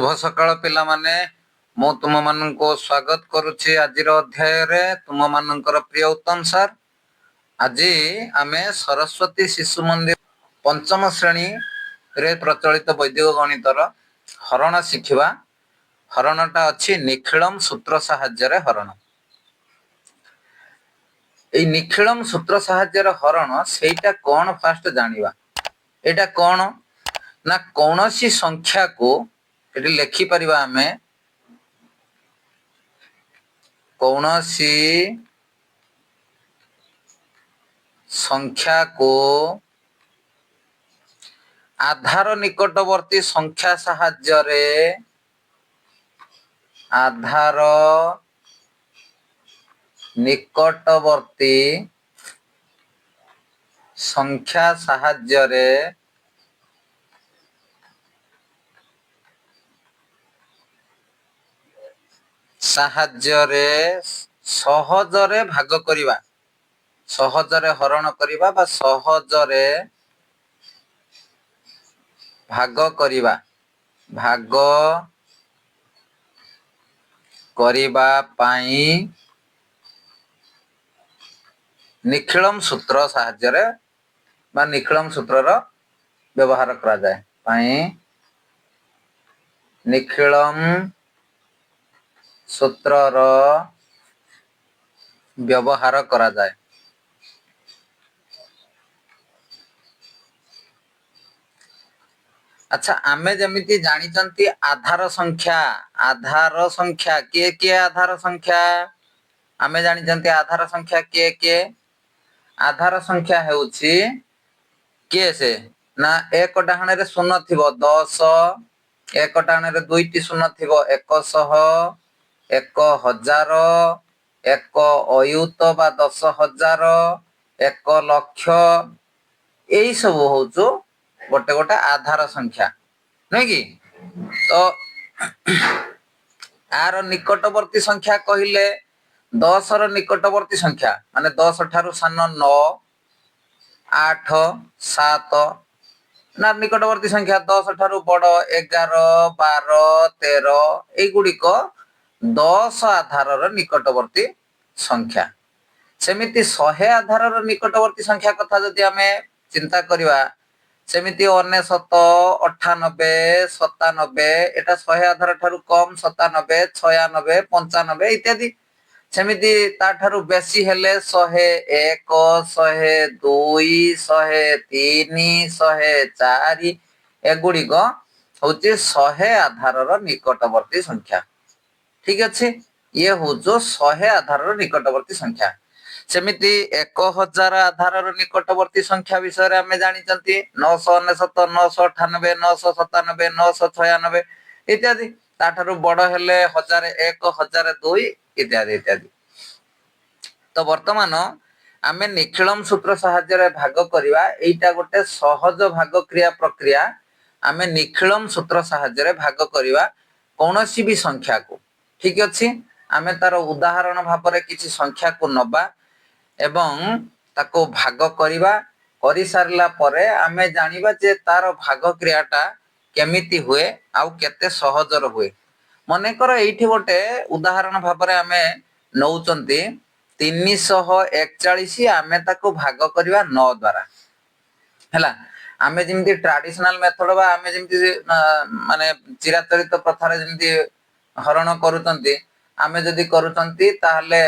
शुभ सकाळ पिलामाने मु तुम माननको स्वागत करुछि आजिर अध्याय तुम मानकर प्रिय उत्तम सर। आज आमे सरस्वती शिशु मंदिर पंचम श्रेणी रे प्रचलित वैदिक गणितर हरण शिखिबा। हरणटा अछि निखिलम सूत्र साहाय्य हरण। ए निखिलम सूत्र साहाय्य हरण सेटा कोन फास्ट जानिबा। एटा कोन ना कौनसी संख्या को एटी लेखि परिबा आमे कौनसी संख्या को आधार निकटवर्ती संख्या साहाय्य रे आधार निकटवर्ती संख्या साहाय्य रे सहजरे भाग करिबा, सहजरे हरण करिबा बा सहजरे भाग करिबा, भाग करिबा पाई निखिलम सूत्र साहाय्य रे बा निखिलम सूत्रर व्यवहार करा जाए। पाई निखिलम सूत्रर व्यवहार करा जाए। अच्छा आमे जमिति जानिचंती आधार संख्या के आधार संख्या आमे जानिचंती आधार संख्या के आधार संख्या हेउछि के से ना एक डाहण रे शून्य थिबो 10, एक डाहण रे दुईटी शून्य थिबो 100, 1000, एक अयुत बा 10,000, 1 लक्ष एई सब होउचो गोटे गोटे आधार संख्या नहीं कि। तो आर निकटवर्ती संख्या कहिले 10 रो निकटवर्ती संख्या माने 10 ठारू सान 9, 8, 7 ना निकटवर्ती संख्या 10 ठारू बड़ 11, 12, 13 एई गुडी को 10 आधार रो निकटवर्ती संख्या। सेमिति 100 आधार रो निकटवर्ती संख्या कथा जदि हमें चिंता करिवा सेमिति 99, 98, 97 एटा 100 आधार ठारू कम 97, 96, 95 इत्यादि। सेमिति ता ठारू बेसी हेले 101, 102, 103, 104 एगुडी को होची 100 आधार रो निकटवर्ती संख्या। ठीक अछि ये होचो 100 आधार रो निकटवर्ती संख्या। सेमिति 1000 आधार रो निकटवर्ती संख्या विषय आमे जानि चंती 999, 998, 997, 996 इत्यादि। ताठारु बड़ हेले 1001, 1002 इत्यादि इत्यादि। तो वर्तमान आमे निखिलम सूत्र साहाय्य रे भाग करिवा एटा गोटे सहज भाग क्रिया प्रक्रिया। आमे निखिलम सूत्र साहाय्य रे भाग करिवा कोनोसी भी संख्या को। ठीक अछि आमे तार उदाहरण भाबरे किछि संख्या को नबा एवं ताको भाग करिवा करि सारला परे आमे जानिबा जे तार भाग क्रियाटा केमिति हुए आउ केते सहजर हुए। मने कर एठी गोटे उदाहरण भाबरे आमे नउचंती 341 आमे ताको भाग करिवा 9 द्वारा हैला। आमे जिमती ट्रेडिशनल मेथड बा आमे जिमती माने चिराचरित प्रथारे जिमती हरण करूचंती आमे जदि करूचंती ताहले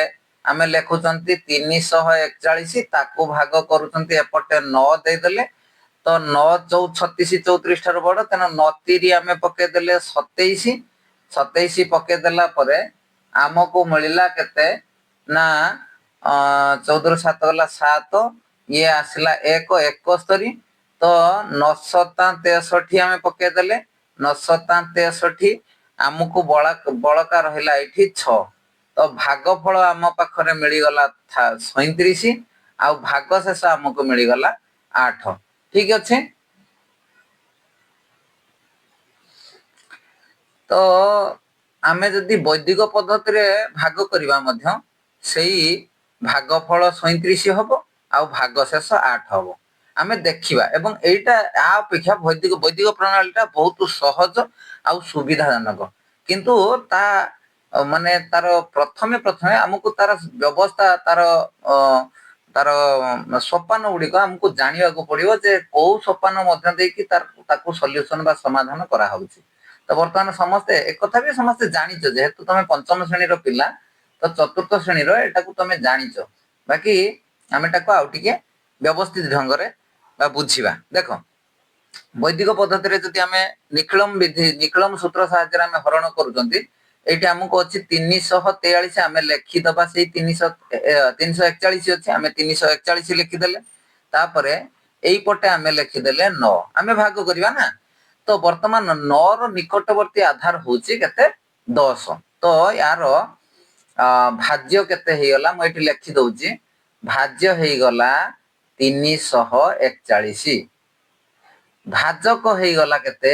आमे लेखुचंती 341 ताकू भाग करूचंती एपटे 9 दे देले तो 9 36 34 ठार बड़ तेना 9 3 आमे पके देले 27 27 पके देला परे आमको मिलिला केते ना 14 7 गला 7 ये आसला 1 71 तो 963 आमे पके देले 963 आमको बळका रहिला एठी 6 तो भागफल आम पाखरे मिली गला 37 आ भाग शेष आमको मिली गला 8। ठीक अछि तो आमे जदि वैदिक पद्धति रे भाग करिवा मध्य सेही भागफल 37 हबो आ भाग शेष 8 हबो। आमे देखिबा एवं एटा आ अपेक्षा वैदिक प्रणालीटा बहुत सहज आ सुविधाजनक किंतु ता माने तार प्रथमे प्रथमे हमको तार व्यवस्था तार सोपान गुड़िक हमको जानिबा को पड़िबो जे को सोपान मध्य देकी ताकू सॉल्यूशन बा समाधान करा होउची। तो वर्तमान समस्ते एक कथा भी समस्ते जानिचो जेहेतु तमे पंचम श्रेणी रो पिला तो चतुर्थ श्रेणी रो एटाकू तमे जानिचो बाकी आमे टाको आउ टिके व्यवस्थित ढंग रे बा बुझिबा। देखो वैदिक पद्धति रे जदि आमे निखिलम विधि निखिलम सूत्र सहायता रे आमे हरण करूचंती एठी हमको अछि 343 आमे लेखि दबा सेही 341 अछि आमे 341 लिखि देले तापरे एई पटे आमे लिखि देले 9 आमे भाग करिवा ना। तो वर्तमान 9 रो निकटवर्ती आधार होची केते 10 तो यार भाज्य केते हे गला म एठी लिखि दउची भाज्य हे गला 341 भाजक हे गला केते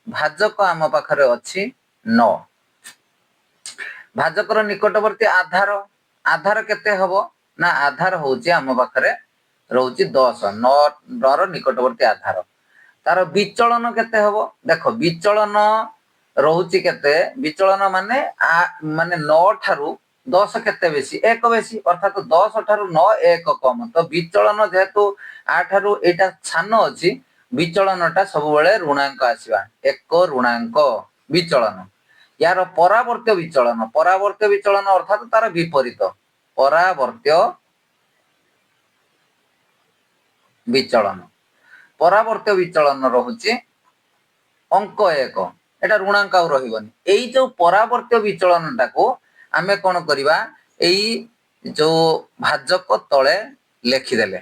भाजक आम पाखरे अछि 9 भाजकर निकटवर्ती आधार आधार केते हबो ना आधार होची आम पाखरे रहउची 10 9 रो निकटवर्ती आधार तार विचलन केते हबो देखो विचलन रहउची केते विचलन माने माने 9 ठारू 10 केते बेसी 1 बेसी अर्थात 10 ठारू 9 1 कम तो विचलन जेहेतु 8 ठारू एटा छान अछि विचलनटा सब बेले ऋणांक आसीबा 1 ऋणांक विचलन यार परावर्त्य विचलन अर्थात तार विपरीत परावर्त्य विचलन रहुची अंक 1 एटा ऋणांक आ रहिबनी एई जो परावर्त्य विचलनटा को आमे कोन करिबा एई जो भाजक तळे लेखि देले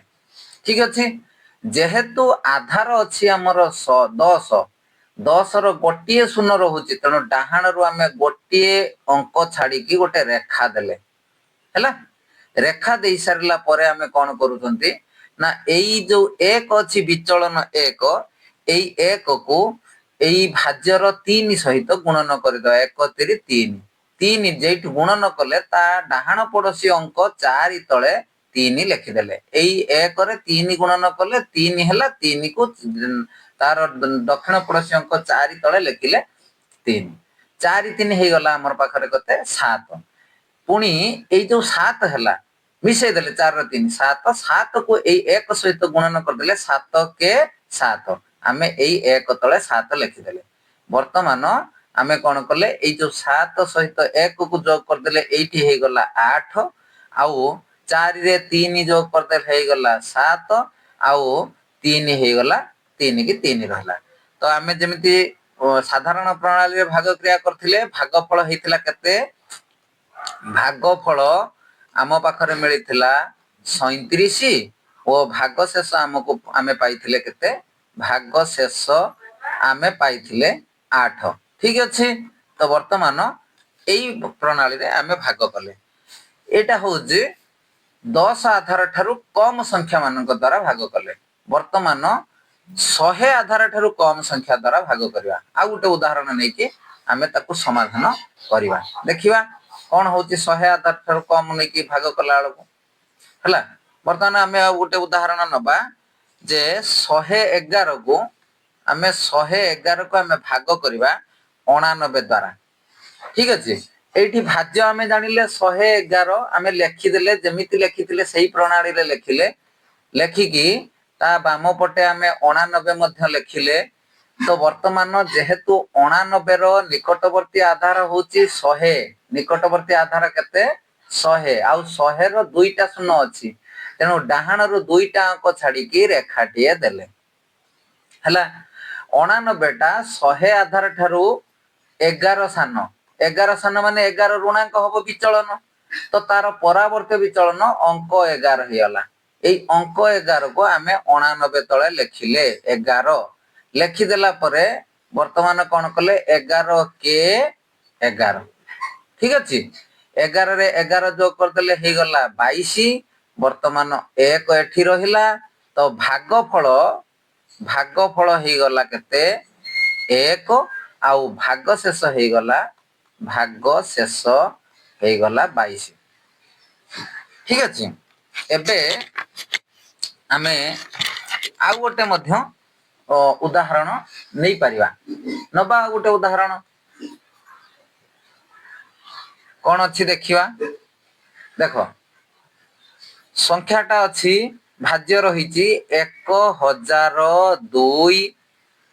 ठीक अछि जेहेतु आधार अछि हमर 10 10 रो गोटिए शून्य रहुची तनो डाहाण रो आमे गोटिए अंक छाडी की गोटे रेखा देले हैला रेखा देई सारला परे आमे कोन करूचंती ना एई जो 1 अछि विचलन 1 एई 1 को एई भाज्यर 3 सहित गुणन करदो 1 3 3 3 जेठ गुणन कले ता डाहाण पड़ोसी अंक 4 तळे 3 लिखि देले एई 1 रे 3 गुणन कले 3 हैला 3 को तार दक्षिण पड़ोसी अंक 4 तळे लिखिले 3 4 3 हे गला हमर पाखरे कते 7 पुनी एई जो 7 हैला मिसे देले 4 रे 3 7 7 को एई 1 सहित गुणन कर देले 7 के 7 आमे एई 1 तळे 7 लिखि देले वर्तमान आमे कोन करले एई जो 7 सहित 1 को जोग कर देले एठी हे गला 8 आउ 4 रे 3 जोग कर देले हे गला 7 आउ 3 हे गला 3 की 3 रहला तो आमे जेमिति साधारण प्रणाली रे भाग क्रिया करथिले भागफल हेतिला केते भागफल आम पाखरे मिलिथिला 37 ओ भाग शेष हमको आमे पाइथिले केते भाग शेष आमे पाइथिले 8 ठीक अछि तो वर्तमान एई प्रणाली रे आमे भाग कले एटा होजे 10 आधार ठारू कम संख्या मानक द्वारा भाग कले वर्तमान 100 आधार ठारू कम संख्या द्वारा भाग करबा आ गुटे उदाहरण नै कि आमे ताकू समाधान करबा देखिबा कोन होची 100 आधार ठारू कम नै कि भाग कला बेलको हला वर्तमान आमे आ गुटे उदाहरण नबा जे 111 को आमे 111 को आमे भाग करबा 89 द्वारा ठीक अछि एठी भाज्य आमे जानिले 111 आमे लेखि देले जेमिति लेखिथिले सही प्रणाली रे लेखिले लेखि की ता बाम पटे आमे 89 मध्य लेखिले तो वर्तमान जेहेतु 89 रो निकटवर्ती आधार होची 100 निकटवर्ती आधार केते 100 आ 100 रो दुईटा शून्य अछि तेनो डाहाण रो दुईटा अंक छाडी की रेखाटिए देले हला 89 टा 100 आधार ठारू 11 सान माने 11 ऋणांक हबो विचलन तो तार परावर्त विचलन अंक 11 हियला एई अंक 11 को आमे 89 तळे लेखिले 11 लेखि देला परे वर्तमान कोन कले 11 के 11 ठीक अछि 11 रे 11 जोग कर देले हे गला 22 वर्तमान 1 एठी रहिला तो भागफल हे गला केते 1 आउ भाग शेष हे गला 22 ठीक अछि एबे आमे ଆଉ ଗୋଟେ ମଧ୍ୟ ଉଦାହରଣ ନେଇ परिवा नबा ଆଉ ଗୋଟେ ଉଦାହରଣ कौन अच्छी देखिवा देख संख्याटा अच्छी भाज्य रही 1002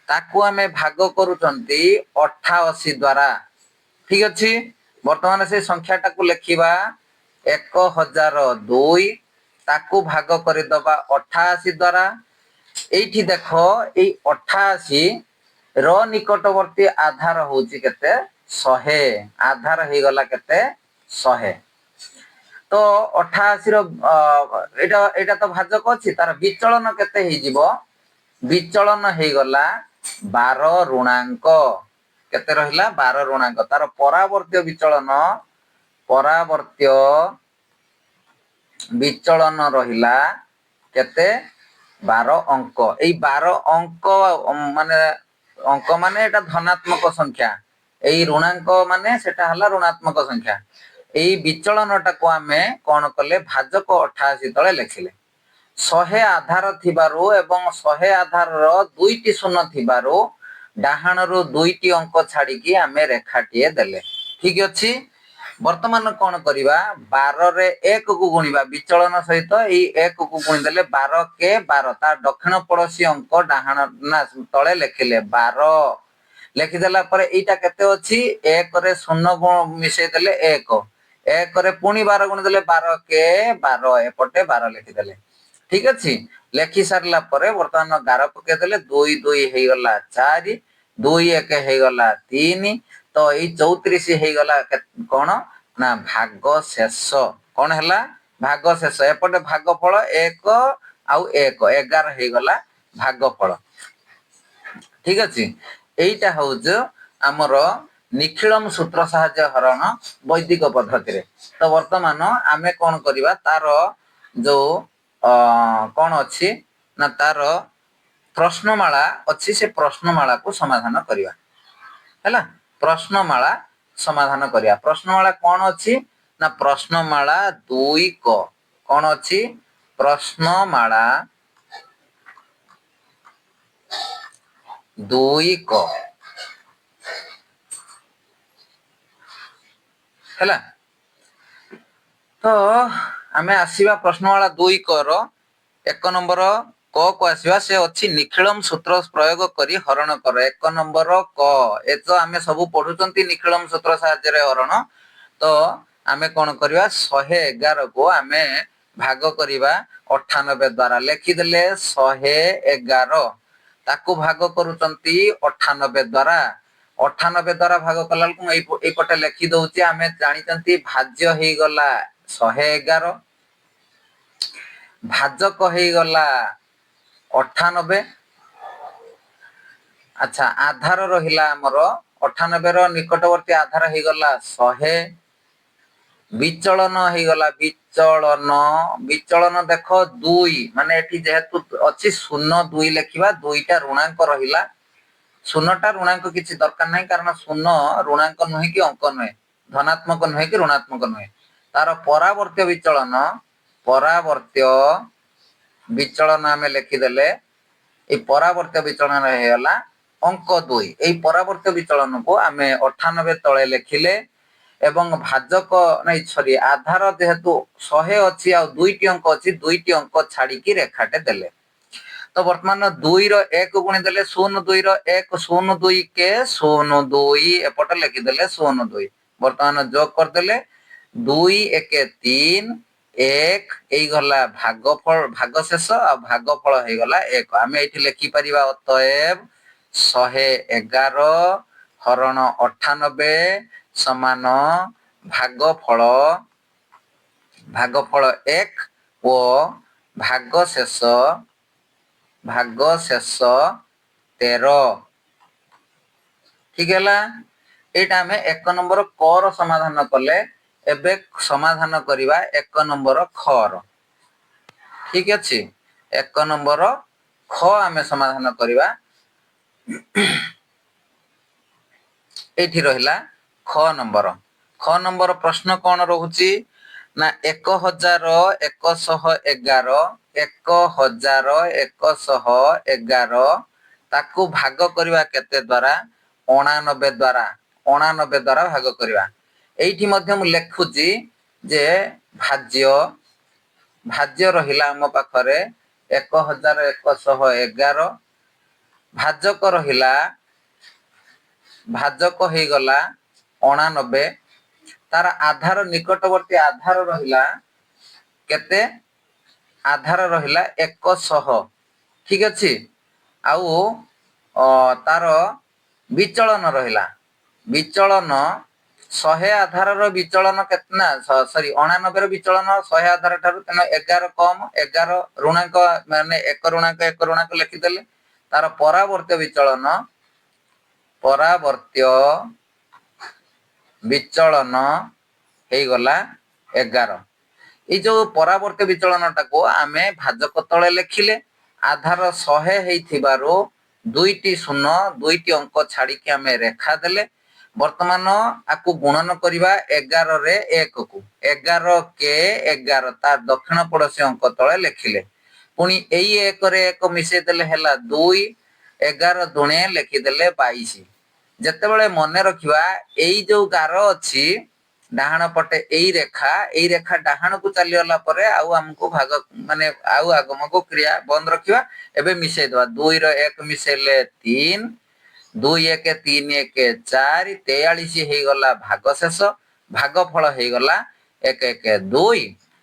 ताकू आमे भाग करूचंती 88 द्वारा ठीक अच्छी वर्तमान से संख्याटा को लिखिबा 1002 ताकू भाग करदबा 88 द्वारा एठी देखो ए 88 र निकटवर्ती आधार होची केते 100 आधार हे गला केते 100 तो 88 रो एटा एटा तो भाजक अछि तार विचलन केते हे जिवो विचलन हे गला 12 ऋणांक केते रहिला 12 ऋणांक तार परावर्त्य विचलन रहिला केते 12 अंक ए 12 अंक माने एटा धनात्मक संख्या ए ऋणांक माने सेटा हला ऋणात्मक संख्या ए विचलनटा को आमे कोन कले भाजक 88 तळे लेखिले 100 आधार थिबारो एवं 100 आधार रो दुईटी शून्य थिबारो डाहाण रो दुईटी अंक छाडी की आमे रेखाटिए देले ठीक अछि वर्तमान कोन करिवा 12 रे 1 को गुणिबा विचलन सहित ए 1 को गुणी देले 12 के 12 ता दक्षिण पड़ोसी अंक डाहाण ना तळे लेखिले 12 लेखि देला पर एटा केते अछि 1 रे 0 मिसै देले 1 1 रे पुणी 12 गुणी देले 12 के 12 एपटे 12 लेखि देले ठीक अछि लेखि सरला परे वर्तमान 11 पके देले 2 2 हे गला 4 2 1 हे गला 3 तो ए 34 हे गला कोन ना भाग शेष कोन हला भाग शेष एपटे भागफल 1 आउ 1 11 हे गला भागफल ठीक अछि एटा होज हमर निखिलम सूत्र सहाय्य हरण वैदिक पद्धति रे तो वर्तमान आमे कोन करिवा तार जो कोन अछि ना तार प्रश्नमाला अछि से प्रश्नमाला को समाधान करिवा हैला प्रश्नमाला समाधान करिया प्रश्नमाला कोन अछि ना प्रश्नमाला 2 को कोन अछि प्रश्नमाला 2 को हैला तो आमे आसीबा प्रश्नमाला 2 कर 1 नंबर क को आसीबा से अछि निखिलम सूत्र प्रयोग करी हरण कर 1 नंबर क ए तो आमे सब पढुचंती निखिलम सूत्र सहाय्य रे हरण तो आमे कोन करबा 111 को आमे भाग करबा 98 द्वारा लेखि देले 111 ताकू भाग करूचंती 98 द्वारा 98 द्वारा भाग कलाल को ए पटे लेखि दउची आमे जानिचंती भाज्य हे गला 111 भाजक हे गला 98 अच्छा आधार रहिला हमर 98 रो निकटवर्ती आधार हे गला 100 विचलन हे गला विचलन देखो 2 माने एठी जेहेतु अछि 02 लेखिबा दुईटा ऋणांक रहिला शून्यटा ऋणांक किछि दरकार नाही कारण शून्य ऋणांक नहे कि अंक नहे धनात्मक नहे कि ऋणात्मक नहे तार परावर्त्य विचलन आमे लिखि देले ए परावर्त्य विचलन रहे गला अंक 2 ए परावर्त्य विचलन को आमे 98 तळे लेखिले एवं भाजक नाही सॉरी आधार जेहेतु 100 अछि आ दुईटी अंक अछि दुईटी अंक छाडी की रेखाटे देले तो वर्तमान 2 रो 1 गुणी देले 02 रो 1 02 के 02 एपट लिखि देले 02 वर्तमान जोग कर देले 2 1 3 1 एई गला भाग शेष आ भागफल हे गला 1 आमे एठी लिखि परिबा अतएव 111 हरण 98 समान भागफल 1 ओ भाग शेष 13 ठीक है एटा हमें 1 नंबर क रो समाधान कले एबे समाधान करिवा 1 नंबर ख रो ठीक अछि 1 नंबर ख हमें समाधान करिवा एठी रहिला ख नंबर प्रश्न कोन रहउची ନା 1111 1111 ତାକୁ ଭାଗ କରିବା କେତେ ଦ୍ୱାରା 89 ଦ୍ୱାରା 89 ଦ୍ୱାରା ଭାଗ କରିବା। ଏଇଠି ମଧ୍ୟ ମୁଁ ଲେଖୁଛି ଯେ ଭାଜ୍ୟ ରହିଲା ଆମ ପାଖରେ 1111 ଭାଜକ ହେଇଗଲା 89 ତାର ଆଧାର ନିକଟବର୍ତ୍ତୀ ଆଧାର ରହିଲା କେତେ ଆଧାର ରହିଲା 100 ଠିକ ଅଛି। ଆଉ ତାର ବିଚଳନ ରହିଲା ବିଚଳନ 100 ଆଧାରର ବିଚଳନ କେତେ ନା ସରି 89 ର ବିଚଳନ 100 ଆଧାର ଠାରୁ ତେଣୁ 11 କମ 11 ଋଣାଙ୍କ ମାନେ 1 ଋଣାଙ୍କ ଲେଖିଦେଲେ ତାର ପରାବର୍ତ୍ୟ ବିଚଳନ ହେଇଗଲା 11। ଏଇ ଯୋଉ ପରାବର୍ତ୍ୟ ବିଚଳନଟାକୁ ଆମେ ଭାଜକ ତଳେ ଲେଖିଲେ ଆଧାର 100 ହେଇଥିବାରୁ ଦୁଇଟି ଶୂନ ଦୁଇଟି ଅଙ୍କ ଛାଡିକି ଆମେ ରେଖା ଦେଲେ ବର୍ତ୍ତମାନ ଆକୁ ଗୁଣନ କରିବା 11 ରେ 1 କୁ 11 କେ 11 ତାର ଦକ୍ଷିଣ ପଡୋଶୀ ଅଙ୍କ ତଳେ ଲେଖିଲେ ପୁଣି ଏଇ 1 ରେ 1 ମିଶେଇ ଦେଲେ ହେଲା 2 11 ଦୁଣେ ଲେଖିଦେଲେ 22। ଯେତେବେଳେ ମନେ ରଖିବା ଏଇ ଯୋଉ ଗାର ଅଛି ଡାହାଣ ପଟେ ଏଇ ରେଖା ଡାହାଣକୁ ଚାଲିଗଲା ପରେ ଆଉ ଆମକୁ ଭାଗ ମାନେ ଆଉ ଆଗମକୁ କ୍ରିୟା ବନ୍ଦ ରଖିବା। ଏବେ ମିଶେଇ ଦବା 2 ର 1 ମିଶେଇଲେ 3 2 1 3 1 4 43 ହେଇଗଲା ଭାଗ ଶେଷ ଭାଗ ଫଳ ହେଇଗଲା 1 1 2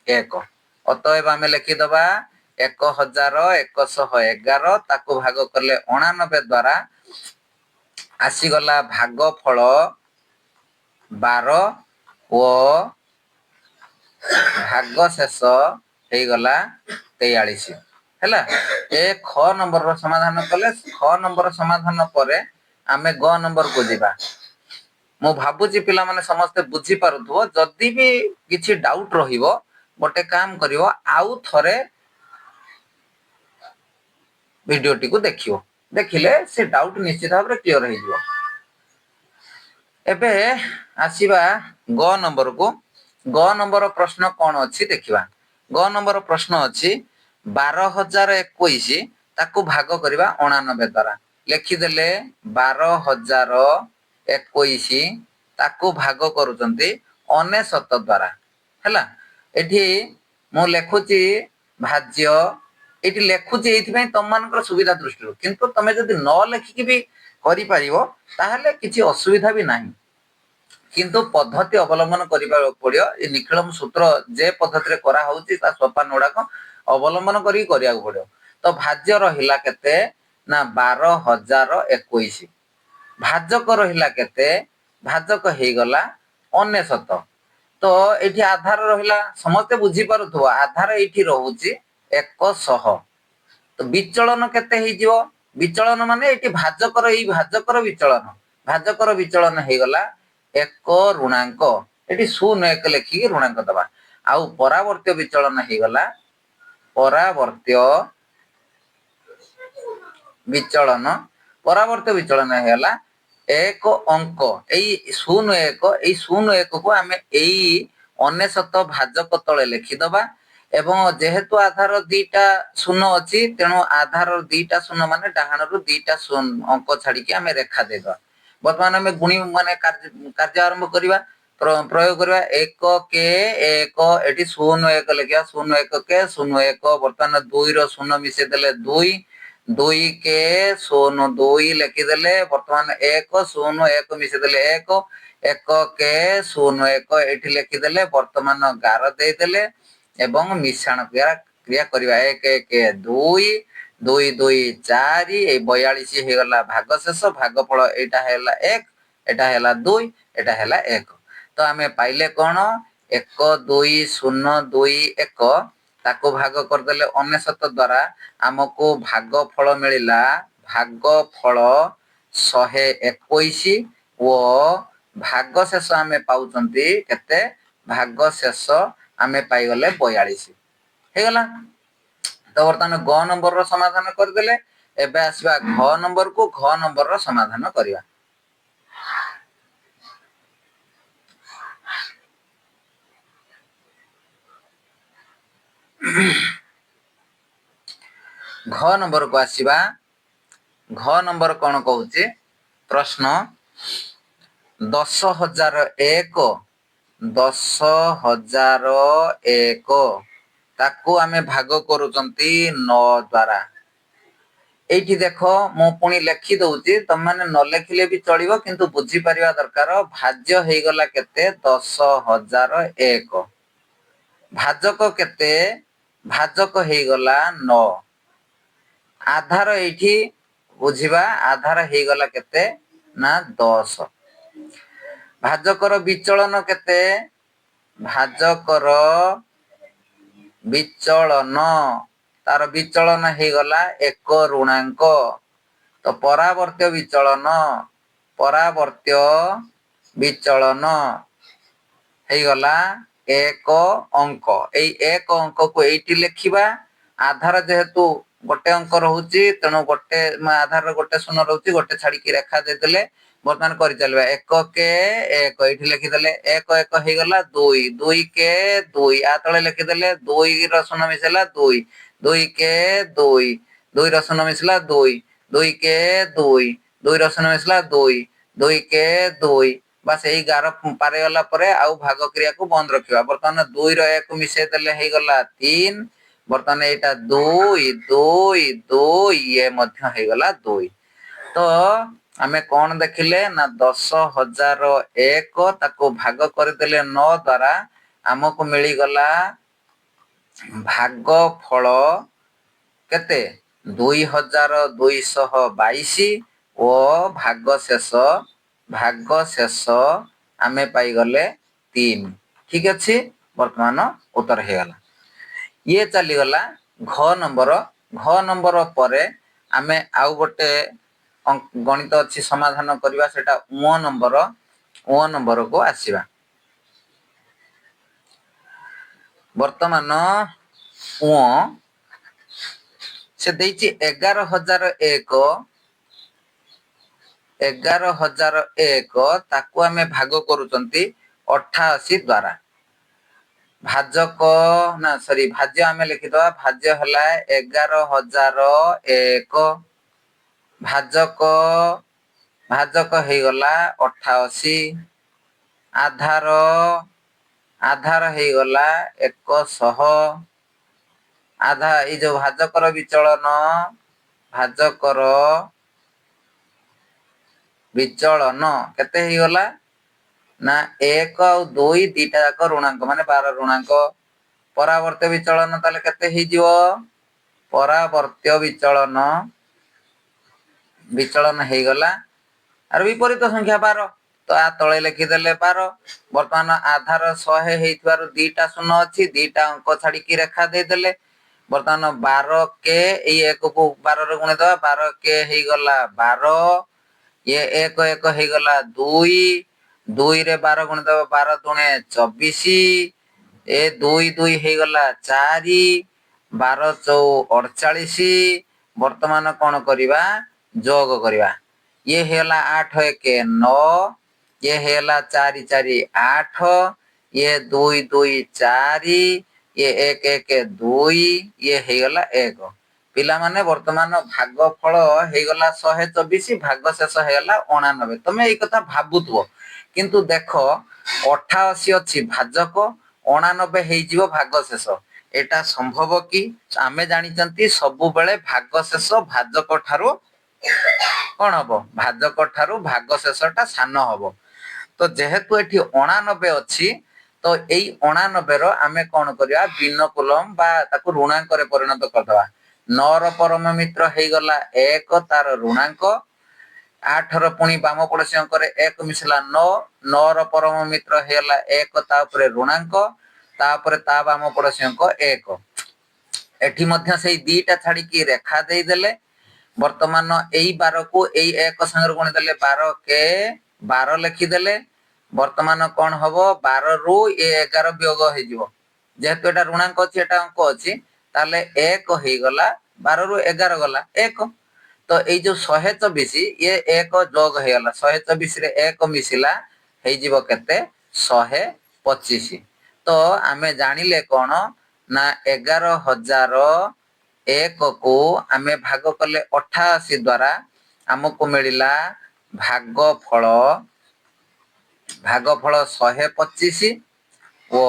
1। ଅତଏବ ଆମେ ଲେଖିଦବା 1111 ତାକୁ ଭାଗ କଲେ 89 ଦ୍ୱାରା ଆସିଗଲା ଭାଗ ଫଳ 12 ଓ ଭାଗ ଶେଷ ହେଇଗଲା 43 ହେଲା। ଏ ଖ ନମ୍ବରର ସମାଧାନ କଲେ ଖ ନମ୍ବର ସମାଧାନ ପରେ ଆମେ ଗ ନମ୍ବରକୁ ଯିବା। ମୁଁ ଭାବୁଛି ପିଲାମାନେ ସମସ୍ତେ ବୁଝିପାରୁଥିବ ଯଦି ବି କିଛି ଡାଉଟ ରହିବ ଗୋଟେ କାମ କରିବ ଆଉ ଥରେ ଭିଡିଓଟିକୁ ଦେଖିବ ଦେଖିଲେ ସେ ଡାଉଟ ନିଶ୍ଚିତ ଭାବରେ କ୍ଲିୟର ହେଇଯିବ। ଏବେ ଆସିବା ଗ ନମ୍ବରକୁ। ଗ ନମ୍ବର ପ୍ରଶ୍ନ କଣ ଅଛି ଦେଖିବା। ଗ ନମ୍ବର ପ୍ରଶ୍ନ ଅଛି 12021 ତାକୁ ଭାଗ କରିବା 89 ଦ୍ୱାରା ଲେଖିଦେଲେ 12021 ତାକୁ ଭାଗ କରୁଛନ୍ତି 99 ଦ୍ୱାରା ହେଲା। ଏଠି ମୁଁ ଲେଖୁଛି ଭାଜ୍ୟ ଏଠି ଲେଖୁଛି ଏଇଥିପାଇଁ ତମମାନଙ୍କର ସୁବିଧା ଦୃଷ୍ଟିରୁ କିନ୍ତୁ ତମେ ଯଦି ନ ଲେଖିକି ବି କରିପାରିବ ତାହେଲେ କିଛି ଅସୁବିଧା ବି ନାହିଁ କିନ୍ତୁ ପଦ୍ଧତି ଅବଲମ୍ବନ କରିବାକୁ ପଡିବ। ଏ ନିଖିଳମ ସୂତ୍ର ଯେ ପଦ୍ଧତିରେ କରାହଉଛି ତା ସୋପାନ ଗୁଡାକ ଅବଲମ୍ବନ କରିକି କରିବାକୁ ପଡିବ। ତ ଭାଜ୍ୟ ରହିଲା କେତେ ନା 12021 ଭାଜକ ରହିଲା କେତେ ଭାଜକ ହେଇଗଲା 99। ତ ଏଇଠି ଆଧାର ରହିଲା ସମସ୍ତେ ବୁଝିପାରୁଥିବ ଆଧାର ଏଇଠି ରହୁଛି 100 ତ ବିଚଳନ କେତେ ହେଇଯିବ ବିଚଳନ ମାନେ ଏଇଠି ଭାଜକର ଏଇ ଭାଜକର ବିଚଳନ ହେଇଗଲା 1 ଋଣାଙ୍କ ଏଠି 0 1 ଲେଖିକି ଋଣାଙ୍କ ଦବା। ଆଉ ପରାବର୍ତ୍ୟ ବିଚଳନ ହେଇଗଲା ପରାବର୍ତ୍ୟ ବିଚଳନ ହେଇଗଲା 1 ଅଙ୍କ ଏଇ 0 1 କୁ ଆମେ ଏଇ 99 ଭାଜକ ତଳେ ଲେଖିଦବା ଏବଂ ଯେହେତୁ ଆଧାର ଦିଟା ଶୂନ ଅଛି ତେଣୁ ଆଧାର ଦିଟା ଶୂନ ମାନେ ଡାହାଣରୁ ଦିଟା ଅଙ୍କ ଛାଡିକି ଆମେ ରେଖା ଦେଇଦବା। ବର୍ତ୍ତମାନ ଆମେ ଗୁଣି ମାନେ କାର୍ଯ୍ୟ ଆରମ୍ଭ କରିବା ପ୍ରୟୋଗ କରିବା 1 କେ 1 ଏଠି 0 1 ଲେଖିବା 0 1 କେ 0 1 ବର୍ତ୍ତମାନ 2 ର 0 ମିଶେଇ ଦେଲେ 2 2 କେ 0 2 ଲେଖିଦେଲେ ବର୍ତ୍ତମାନ 1 0 1 ମିଶେଇ ଦେଲେ 1 1 କେ 0 1 ଏଠି ଲେଖିଦେଲେ ବର୍ତ୍ତମାନ ଗାର ଦେଇଦେଲେ ଏବଂ ମିଶାଣ କ୍ରିୟା କରିବା 1 1 2 2 2 4 ଏଇ 42 ହେଇଗଲା ଭାଗ ଶେଷ ଭାଗ ଫଳ ଏଇଟା ହେଲା 1 ଏଟା ହେଲା 2 ଏଟା ହେଲା 1। ତ ଆମେ ପାଇଲେ କଣ 1 2 0 2 1 ତାକୁ ଭାଗ କରିଦେଲେ 99 ଦ୍ୱାରା ଆମକୁ ଭାଗ ଫଳ ମିଳିଲା ଭାଗ ଫଳ 121 ଓ ଭାଗ ଶେଷ ଆମେ ପାଉଛନ୍ତି କେତେ ଭାଗ ଶେଷ ଆମେ ପାଇଗଲେ 42 ହେଇଗଲା। ତ ବର୍ତ୍ତମାନ ଗ ନମ୍ବରର ସମାଧାନ କରିଦେଲେ ଏବେ ଆସିବା ଘ ନମ୍ବରକୁ ଘ ନମ୍ବରର ସମାଧାନ କରିବା। घ नंबर को आसीबा। घ नंबर कौन कहूचे प्रश्न 10,001 10,001 ताकू आमे भाग करूचंती 9 द्वारा। एठी देखो मु पुणी लेखि दउची तम माने न लेखिले भी चलिबो किंतु बुझी परिवा दरकार। भाज्य हेई गला केते 10,001 भाजक केते भाजक हेई गला 9 आधार एठी बुझिबा आधार हेई गला केते ना 10 भाजकर विचलन केते भाजकर विचलन तार विचलन हेई गला 1 ऋणांक तो परावर्त्य विचलन हेई गला 1 अंक। एई 1 अंक को एठी लिखिबा आधार जेहेतु गोटे अंक रहउची तेणु गोटे आधार गोटे शून्य रहउची गोटे छाड़ी की रेखा दे देले वर्तमान करि चलबा 1 के 1 एठी लिखि देले 1 1 हेई गला 2 2 के 2 आ तळे लिखि देले 2 रो शून्य मिसला 2 2 के 2 2 रो शून्य मिसला 2 2 के 2 2 रो शून्य मिसला 2 2 के 2 बस एई 11 पारे गला परे आउ भाग क्रिया को बंद रखिबा। वर्तमान 2 रो 1 मिसे देले हेई गला 3 वर्तमान एटा 2 2 2 ये मध्य हेई गला 2 तो आमे कौन देखिले ना 10,001 ताको भाग करदेले 9 द्वारा हमको मिली गला भाग फल केते 2,222 और भाग शेष आमे पाई गले 3 ठीक अछि। वर्तमान उत्तर हे गला ये चली गला घ नंबर परे आमे आउ गोटे गणित अच्छी समाधान करवा सेटा उ नंबर को आसीबा। वर्तमान उ से देइछि 11,001 ताकू आमे भाग करूचंती 88 द्वारा। भाजक ना सॉरी भाज्य आमे लिखि दवा भाज्य हला 11,001 भाजक हेई गला 88 आधार हेई गला 100 आधा ए जो भाजकर विचलन केते हेई गला ना 1 और 2 दीटा जाक ऋणांक माने 12 ऋणांक परावर्त्य विचलन ताले केते हेई जिवो परावर्त्य विचलन हेई गला आर विपरीत संख्या 12 तो आ तळे लिखि देले 12 वर्तमान आधार 100 हेइतबार दीटा शून्य अछि दीटा अंक छाडी की रेखा दे देले वर्तमान 12 के ए 1 को 12 रे गुणे दवा 12 के हेई गला 12 ये 1 1 हेई गला 2 2 रे 12 गुणे दवा 12 दुणे 24 ए 2 2 हेई गला 4 12 4 48 वर्तमान कोन करिवा जोग करिवा ये हेला 8 1 9 ये हेला 4 4 8 ये 2 2 4 ये 1 1 2 ये हेगला 1 पिला माने वर्तमान भागफल हेगला 124 भाग शेष हेगला 89 तमे ए कथा भाबुतबो किंतु देखो 88 अछि भाजक 89 हेइ जिवो भाग शेष एटा संभव कि आमे जानि चंती सब बेले भाग शेष भाजक ठारो कोन हबो भाजक ठारो भाग शेषटा सान हबो तो जेहेतु एठी 89 अछि तो एई 89 रो आमे कोन करिया बिनकुलम बा ताकु ऋणांक रे परिणत करदवा 9 रो परम मित्र हेइ गला 1 तार ऋणांक 8 रो पुनी बाम पड़ोसी अंक रे 1 मिसला 9 9 रो परम मित्र हेला 1 ता ऊपर ऋणांक ता ऊपर ता बाम पड़ोसी अंक 1 एठी मध्य सेई दीटा छाडी की रेखा देई देले वर्तमान एई 12 को एई 1 संग गुणी देले 12 के 12 लिखि देले वर्तमान कोन हबो 12 रु ए 11 वियोग हे जिवो जेहेतु एटा ऋणांक अछि एटा अंक अछि ताले 1 हेई गला 12 रु 11 गला 1 तो एई जो 124 ये 1 जोग हे गला 124 रे 1 मिसिला हेई जिवो केते 125 तो आमे जानिले कोन ନା 11,001 को आमे भाग कले 88 द्वारा हमको मिलिला भागफल 125 ओ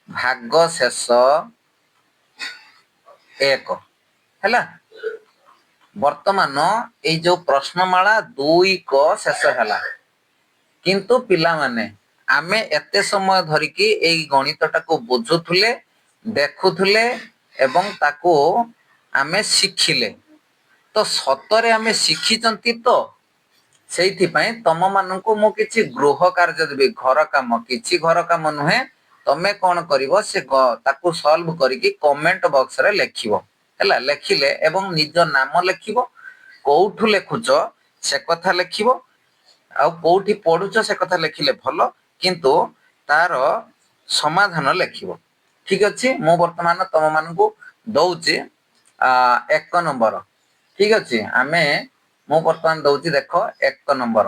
भाग शेष 1 हैला। वर्तमान ए जो प्रश्नमाला 2 को शेष हैला किंतु पिला माने आमे एते समय धरिकी एई गणितटाको बुझुथुले देखुथुले एवं ताको आमे शिखिले तो सतरे आमे शिखिचंती तो सेइथि पई तम माननकु मु किछि गृह कार्य देबी घर काम किछि घर काम नुहे तमे कोन करिवो से ताको सॉल्व करिकी कमेंट बॉक्स रे लेखिवो हैला लेखिले एवं निज नाम लेखिवो कोउठु लेखुचो से कथा लेखिवो आ कोउठी पढुचो से कथा लेखिले भलो किंतु तार समाधान लेखिवो ठीक अछि मु वर्तमान तम माननकु दउची 1 नंबर ठीक अछि आमे मु वर्तमान दउची देखो 1 नंबर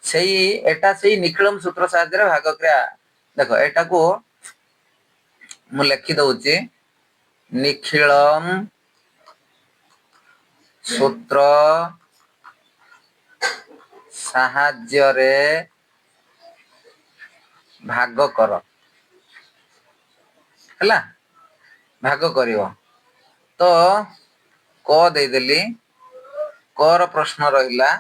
सेई एटा सेई निखिलम सूत्र साहाय्य रे भाग क्रिया देखो एटा को मु लेखि दउची निखिलम सूत्र साहाय्य रे भाग कर हैला भाग करिवो तो क दे देली कर प्रश्न रहिला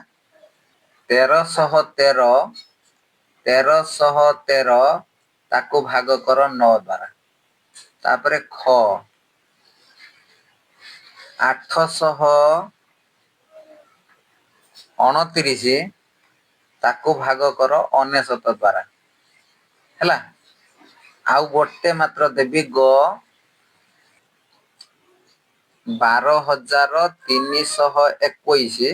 1313 ताको भाग कर 9 द्वारा तापरे ख 829 ताको भाग कर 99 द्वारा हैला आउ गोटे मात्र देबी ग 12,321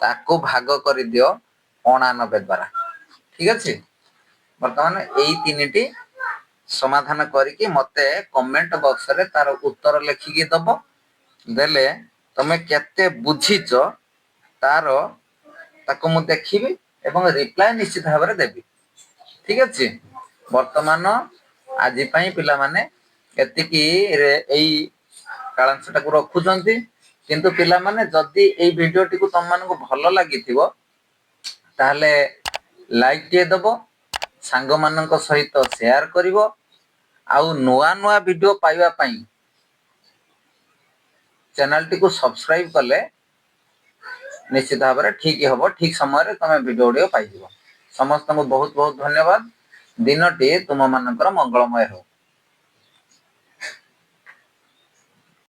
ताको भाग कर दियो 89 द्वारा ठीक अछि वर्तमान एई तीनटी समाधान करिके मते कमेंट बॉक्स रे तार उत्तर लिखिके दबो देले तमे केते बुझिचो तार ताको मु देखिबी एवं रिप्लाई निश्चित भाबरे देबी ठीक अछि वर्तमान आजि पई पिला माने एतिकी रे एई कालांशटा को रखुचंती किंतु पिला माने जदी एई भिडियोटी को तम मानको भलो लागिथिबो ताहले लाइक टे दबो सांग माननक सहित शेयर करिवो आउ नुआ नुआ वीडियो पाइबा पई चैनल टी को सब्सक्राइब कले निश्चित भाव में ठीक हम ठीक समय तुम वीडियो पाई समस्त को बहुत बहुत धन्यवाद दिनटी तुम मानकर मंगलमय हो।